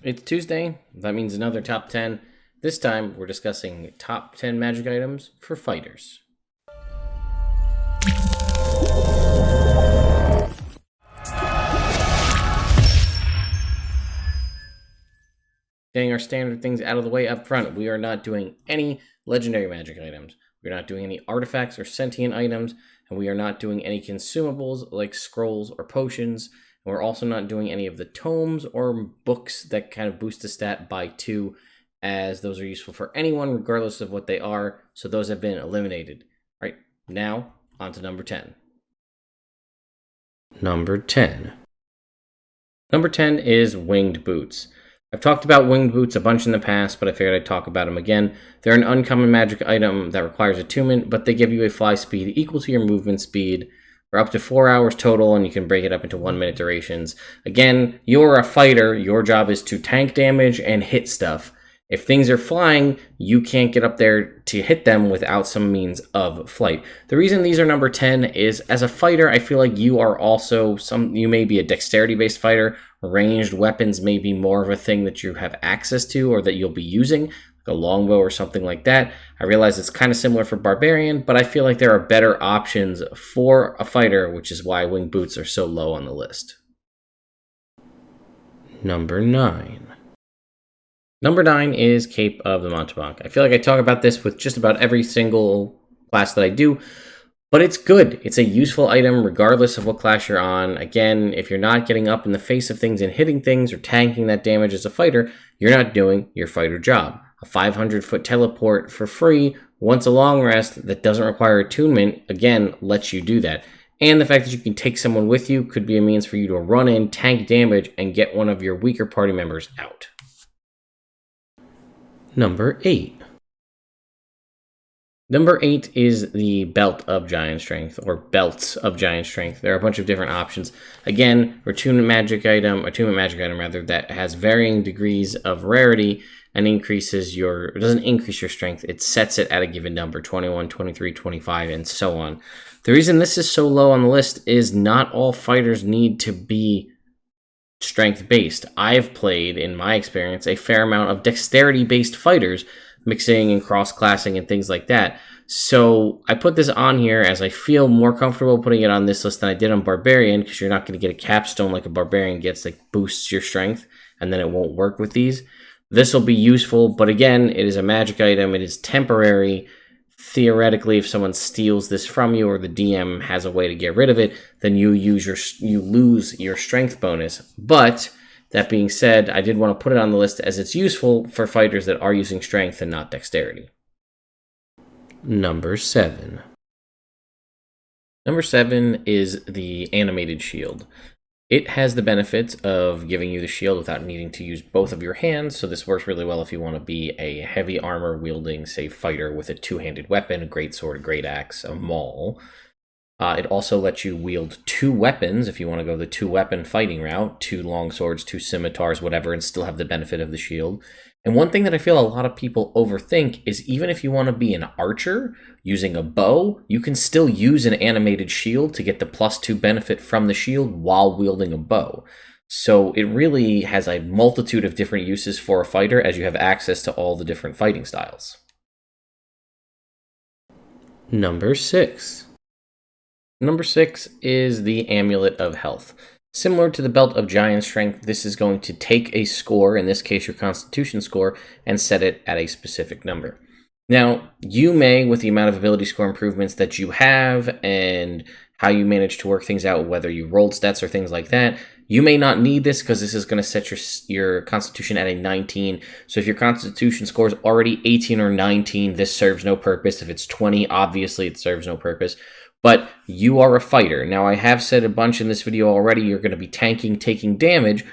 It's Tuesday. That means another top 10. This time, we're discussing top 10 magic items for fighters. Getting our standard things out of the way up front, we are not doing any legendary magic items. We're not doing any artifacts or sentient items, and we are not doing any consumables like scrolls or potions. And we're also not doing any of the tomes or books that kind of boost the stat by 2, as those are useful for anyone regardless of what they are, so those have been eliminated. All right, now on to number 10. Number 10. Number 10 is winged boots. I've talked about winged boots a bunch in the past, but I figured I'd talk about them again. They're an uncommon magic item that requires attunement, but they give you a fly speed equal to your movement speed for up to 4 hours total, and you can break it up into 1-minute durations. Again, you're a fighter. Your job is to tank damage and hit stuff. If things are flying, you can't get up there to hit them without some means of flight. The reason these are number 10 is, as a fighter, I feel like you are also you may be a dexterity-based fighter. Ranged weapons may be more of a thing that you have access to or that you'll be using, like a longbow or something like that. I realize it's kind of similar for barbarian, but I feel like there are better options for a fighter, which is why winged boots are so low on the list. Number 9. Number 9 is Cape of the Mountebank. I feel like I talk about this with just about every single class that I do, but it's good. It's a useful item regardless of what class you're on. Again, if you're not getting up in the face of things and hitting things or tanking that damage as a fighter, you're not doing your fighter job. A 500-foot teleport for free, once a long rest that doesn't require attunement, again, lets you do that. And the fact that you can take someone with you could be a means for you to run in, tank damage, and get one of your weaker party members out. Number 8. Number 8 is the Belt of Giant Strength, or Belts of Giant Strength. There are a bunch of different options. Again, attunement magic item that has varying degrees of rarity and it doesn't increase your strength, it sets it at a given number, 21, 23, 25, and so on. The reason this is so low on the list is not all fighters need to be strength-based. I've played, in my experience, a fair amount of dexterity-based fighters, mixing and cross-classing and things like that. So I put this on here as I feel more comfortable putting it on this list than I did on Barbarian, because you're not going to get a capstone like a Barbarian gets that boosts your strength, and then it won't work with these. This will be useful, but again, it is a magic item. It is temporary. Theoretically, if someone steals this from you or the DM has a way to get rid of it, then you lose your strength bonus. But that being said, I did want to put it on the list as it's useful for fighters that are using strength and not dexterity. Number 7. Number 7 is the animated shield. It has the benefits of giving you the shield without needing to use both of your hands, so this works really well if you want to be a heavy armor wielding, say, fighter with a two-handed weapon, a greatsword, a great axe, a maul. It also lets you wield 2 weapons if you want to go the 2-weapon fighting route, 2 longswords, 2 scimitars, whatever, and still have the benefit of the shield. And one thing that I feel a lot of people overthink is even if you want to be an archer using a bow, you can still use an animated shield to get the +2 benefit from the shield while wielding a bow. So it really has a multitude of different uses for a fighter as you have access to all the different fighting styles. Number 6. Number 6 is the Amulet of Health. Similar to the Belt of Giant Strength, this is going to take a score, in this case your Constitution score, and set it at a specific number. Now, you may, with the amount of ability score improvements that you have and how you manage to work things out, whether you rolled stats or things like that, you may not need this because this is going to set your Constitution at a 19. So if your Constitution score is already 18 or 19, this serves no purpose. If it's 20, obviously it serves no purpose. But you are a fighter. Now, I have said a bunch in this video already, you're going to be tanking, taking damage.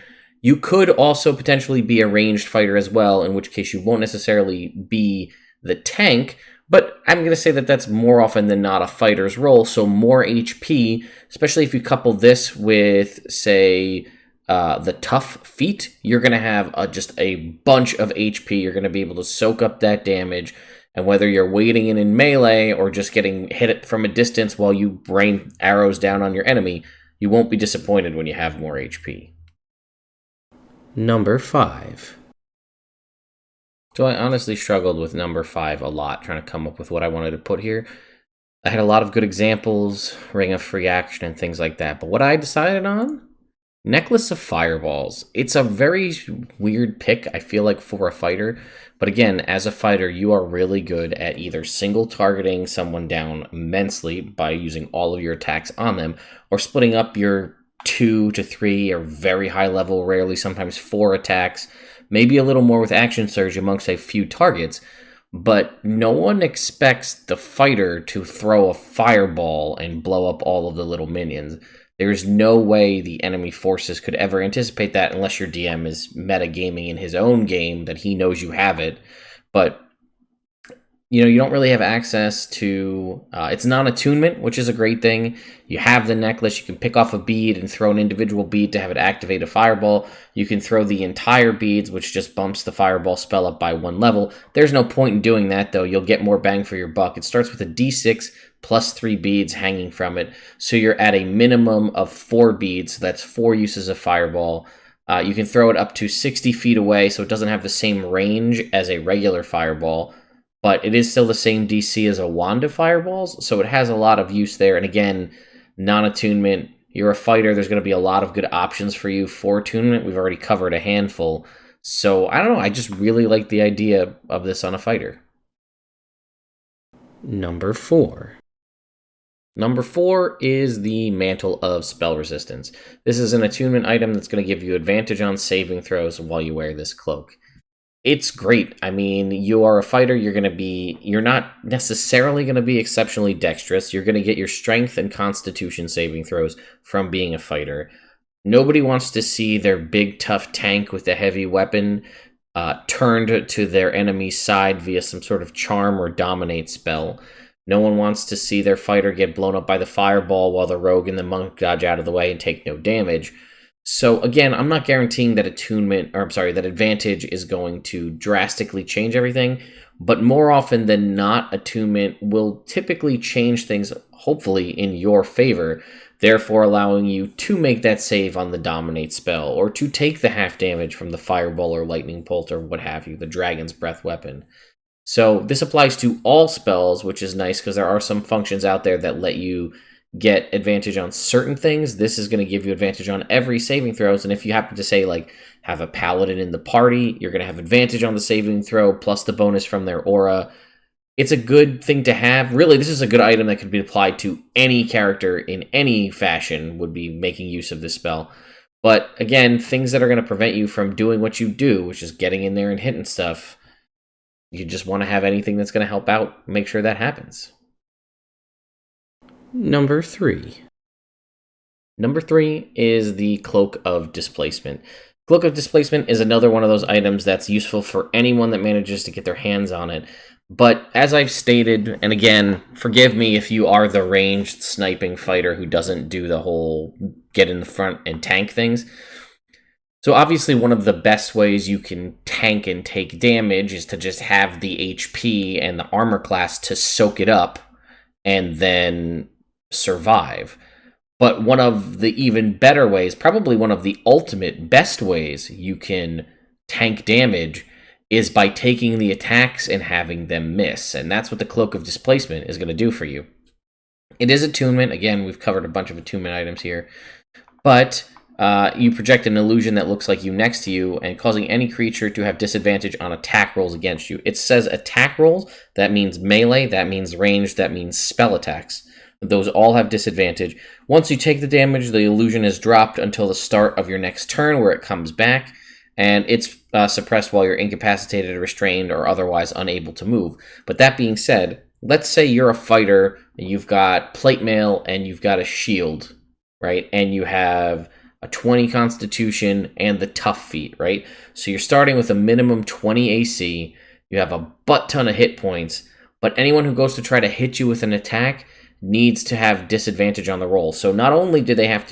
You could also potentially be a ranged fighter as well, in which case you won't necessarily be the tank, but I'm going to say that that's more often than not a fighter's role, so more HP, especially if you couple this with, say, the tough feat, you're going to have just a bunch of HP. You're going to be able to soak up that damage. And whether you're waiting in melee or just getting hit from a distance while you rain arrows down on your enemy, you won't be disappointed when you have more HP. Number 5. So I honestly struggled with number 5 a lot, trying to come up with what I wanted to put here. I had a lot of good examples, Ring of Free Action, and things like that. But what I decided on? Necklace of Fireballs. It's a very weird pick, I feel like, for a fighter. But again, as a fighter, you are really good at either single targeting someone down immensely by using all of your attacks on them, or splitting up your 2 to 3 or very high level, rarely sometimes 4 attacks, maybe a little more with Action Surge amongst a few targets. But no one expects the fighter to throw a fireball and blow up all of the little minions. There's no way the enemy forces could ever anticipate that unless your DM is metagaming in his own game that he knows you have it. But you don't really have access to it's non-attunement, which is a great thing. You have the necklace, you can pick off a bead and throw an individual bead to have it activate a fireball. You can throw the entire beads, which just bumps the fireball spell up by 1 level. There's no point in doing that, though. You'll get more bang for your buck. It starts with a d6 plus 3 beads hanging from it, so you're at a minimum of 4 beads. So that's 4 uses of fireball. You can throw it up to 60 feet away, so it doesn't have the same range as a regular fireball, but it is still the same DC as a wand of fireballs, so it has a lot of use there. And again, non-attunement, you're a fighter, there's going to be a lot of good options for you for attunement. We've already covered a handful. So, I don't know, I just really like the idea of this on a fighter. Number 4. Number 4 is the Mantle of Spell Resistance. This is an attunement item that's going to give you advantage on saving throws while you wear this cloak. It's great. I mean, you are a fighter, you're not necessarily going to be exceptionally dexterous. You're going to get your strength and constitution saving throws from being a fighter. Nobody wants to see their big, tough tank with a heavy weapon turned to their enemy's side via some sort of charm or dominate spell. No one wants to see their fighter get blown up by the fireball while the rogue and the monk dodge out of the way and take no damage. So again, I'm not guaranteeing that that advantage is going to drastically change everything, but more often than not, attunement will typically change things, hopefully, in your favor, therefore allowing you to make that save on the dominate spell, or to take the half damage from the fireball or lightning bolt or what have you, the dragon's breath weapon. So this applies to all spells, which is nice because there are some functions out there that let you get advantage on certain things. This is going to give you advantage on every saving throws, and if you happen to say, like, have a paladin in the party, you're going to have advantage on the saving throw plus the bonus from their aura. It's a good thing to have. Really, this is a good item that could be applied to any character in any fashion would be making use of this spell. But again, things that are going to prevent you from doing what you do, which is getting in there and hitting stuff, you just want to have anything that's going to help out, make sure that happens. Number 3. Number 3 is the Cloak of Displacement. Cloak of Displacement is another one of those items that's useful for anyone that manages to get their hands on it. But as I've stated, and again, forgive me if you are the ranged sniping fighter who doesn't do the whole get in the front and tank things. So obviously one of the best ways you can tank and take damage is to just have the HP and the armor class to soak it up and then survive. But one of the even better ways, probably one of the ultimate best ways you can tank damage, is by taking the attacks and having them miss. And that's what the Cloak of Displacement is going to do for you. It is attunement. Again, we've covered a bunch of attunement items here. But you project an illusion that looks like you next to you and causing any creature to have disadvantage on attack rolls against you. It says attack rolls. That means melee. That means range. That means spell attacks. Those all have disadvantage. Once you take the damage, the illusion is dropped until the start of your next turn, where it comes back, and it's suppressed while you're incapacitated, restrained, or otherwise unable to move. But that being said, let's say you're a fighter, and you've got plate mail, and you've got a shield, right? And you have a 20 constitution and the tough feat, right? So you're starting with a minimum 20 AC, you have a butt ton of hit points, but anyone who goes to try to hit you with an attack needs to have disadvantage on the roll. So not only do they have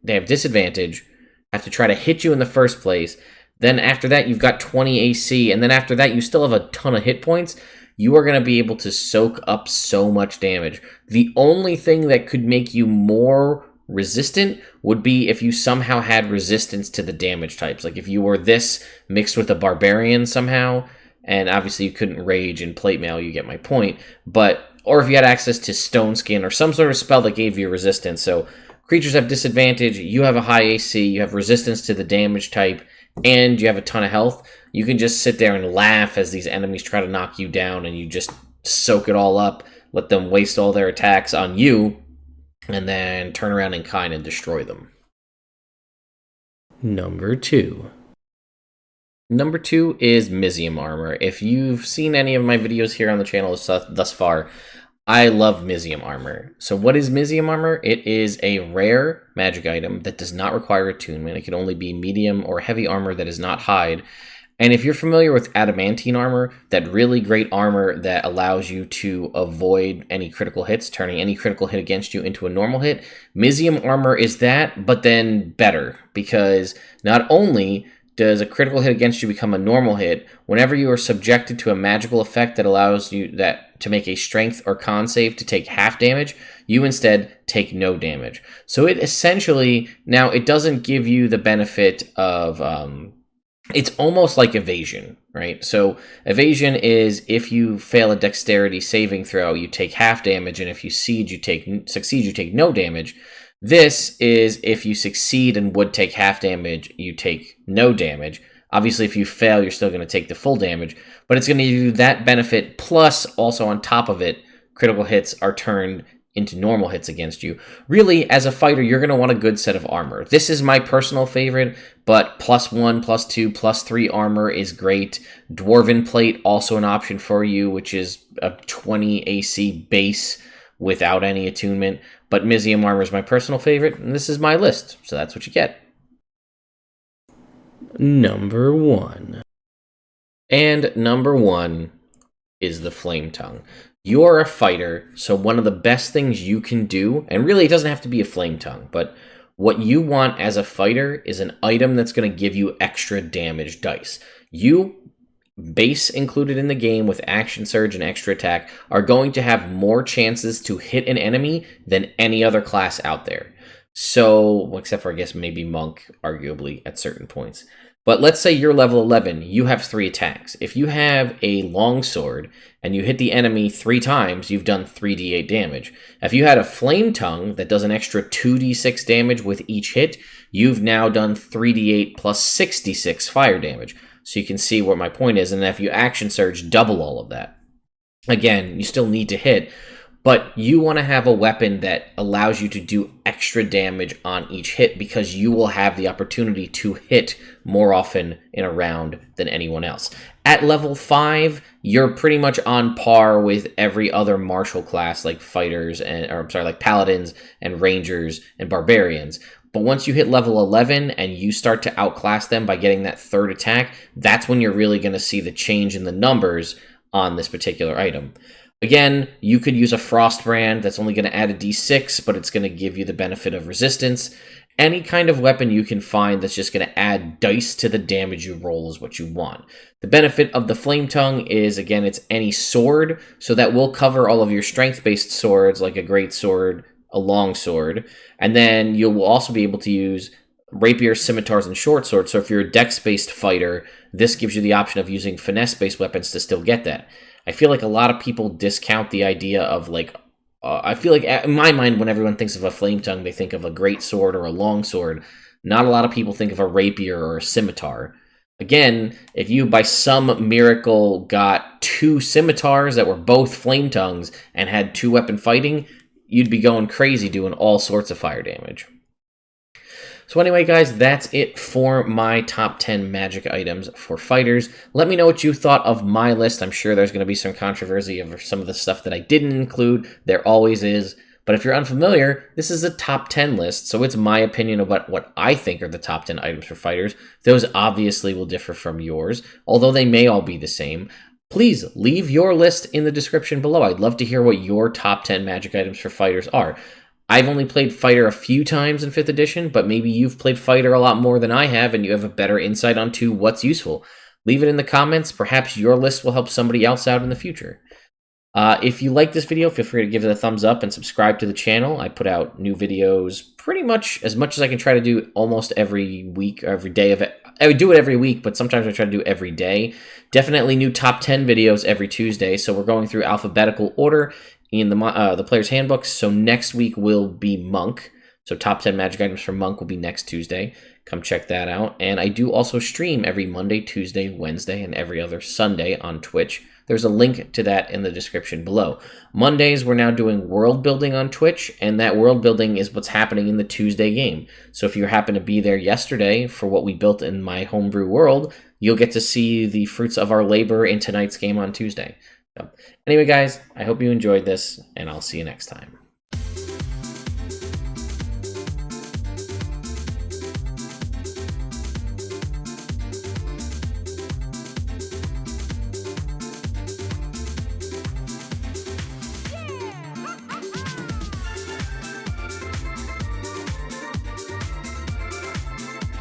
disadvantage, have to try to hit you in the first place, then after that you've got 20 AC, and then after that you still have a ton of hit points, you are going to be able to soak up so much damage. The only thing that could make you more resistant would be if you somehow had resistance to the damage types. Like if you were this mixed with a barbarian somehow, and obviously you couldn't rage in plate mail, you get my point. But, or if you had access to stone skin or some sort of spell that gave you resistance. So creatures have disadvantage, you have a high AC, you have resistance to the damage type, and you have a ton of health. You can just sit there and laugh as these enemies try to knock you down, and you just soak it all up, let them waste all their attacks on you, and then turn around in kind and destroy them. Number 2. Number 2 is Mizzium Armor. If you've seen any of my videos here on the channel thus far, I love Mizzium Armor. So what is Mizzium Armor? It is a rare magic item that does not require attunement. It can only be medium or heavy armor that is not hide. And if you're familiar with adamantine armor, that really great armor that allows you to avoid any critical hits, turning any critical hit against you into a normal hit, Mizzium Armor is that, but then better, because not only does a critical hit against you become a normal hit, whenever you are subjected to a magical effect that allows you to make a strength or con save to take half damage, you instead take no damage. So it essentially, now it doesn't give you the benefit of, it's almost like evasion, right? So evasion is if you fail a dexterity saving throw, you take half damage, and if you succeed, you take no damage. This is if you succeed and would take half damage, you take no damage. Obviously, if you fail, you're still going to take the full damage, but it's going to give you that benefit, plus also on top of it, critical hits are turned into normal hits against you. Really, as a fighter, you're going to want a good set of armor. This is my personal favorite, but +1, +2, +3 armor is great. Dwarven Plate, also an option for you, which is a 20 AC base without any attunement. But Mizzium Armor is my personal favorite, and this is my list, so that's what you get. Number 1. And number 1 is the Flame Tongue. You're a fighter, so one of the best things you can do, and really it doesn't have to be a Flame Tongue, but what you want as a fighter is an item that's going to give you extra damage dice. You, base included in the game with Action Surge and Extra Attack, are going to have more chances to hit an enemy than any other class out there. So, well, except for I guess maybe Monk, arguably, at certain points. But let's say you're level 11, you have 3 attacks. If you have a longsword and you hit the enemy 3 times, you've done 3d8 damage. If you had a Flame Tongue that does an extra 2d6 damage with each hit, you've now done 3d8 plus 6d6 fire damage. So you can see what my point is, and if you Action Surge, double all of that. Again, you still need to hit, but you want to have a weapon that allows you to do extra damage on each hit, because you will have the opportunity to hit more often in a round than anyone else. At level 5, you're pretty much on par with every other martial class, like fighters like paladins and rangers and barbarians. But once you hit level 11 and you start to outclass them by getting that 3rd attack, that's when you're really going to see the change in the numbers on this particular item. Again, you could use a Frostbrand that's only going to add a d6, but it's going to give you the benefit of resistance. Any kind of weapon you can find that's just going to add dice to the damage you roll is what you want. The benefit of the Flame Tongue is, again, it's any sword, so that will cover all of your strength-based swords, like a great sword, a long sword, and then you will also be able to use rapiers, scimitars, and short swords. So if you're a dex-based fighter, this gives you the option of using finesse-based weapons to still get that. I feel like a lot of people discount the idea of, like, I feel like in my mind, when everyone thinks of a Flame Tongue, they think of a great sword or a long sword. Not a lot of people think of a rapier or a scimitar. Again, if you by some miracle got 2 scimitars that were both Flame Tongues and had 2-weapon fighting, you'd be going crazy doing all sorts of fire damage. So anyway, guys, that's it for my top 10 magic items for fighters. Let me know what you thought of my list. I'm sure there's going to be some controversy over some of the stuff that I didn't include. There always is. But if you're unfamiliar, this is a top 10 list, so it's my opinion about what I think are the top 10 items for fighters. Those obviously will differ from yours, although they may all be the same. Please leave your list in the description below. I'd love to hear what your top 10 magic items for fighters are. I've only played Fighter a few times in 5th edition, but maybe you've played Fighter a lot more than I have, and you have a better insight onto what's useful. Leave it in the comments. Perhaps your list will help somebody else out in the future. If you like this video, feel free to give it a thumbs up and subscribe to the channel. I put out new videos pretty much as I can try to do almost every week or every day of it. I would do it every week, but sometimes I try to do every day. Definitely new top 10 videos every Tuesday. So we're going through alphabetical order in the player's handbook. So next week will be Monk. So top 10 magic items for Monk will be next Tuesday. Come check that out. And I do also stream every Monday, Tuesday, Wednesday, and every other Sunday on Twitch. There's a link to that in the description below. Mondays, we're now doing world building on Twitch, and that world building is what's happening in the Tuesday game. So if you happen to be there yesterday for what we built in my homebrew world, you'll get to see the fruits of our labor in tonight's game on Tuesday. So, anyway, guys, I hope you enjoyed this, and I'll see you next time.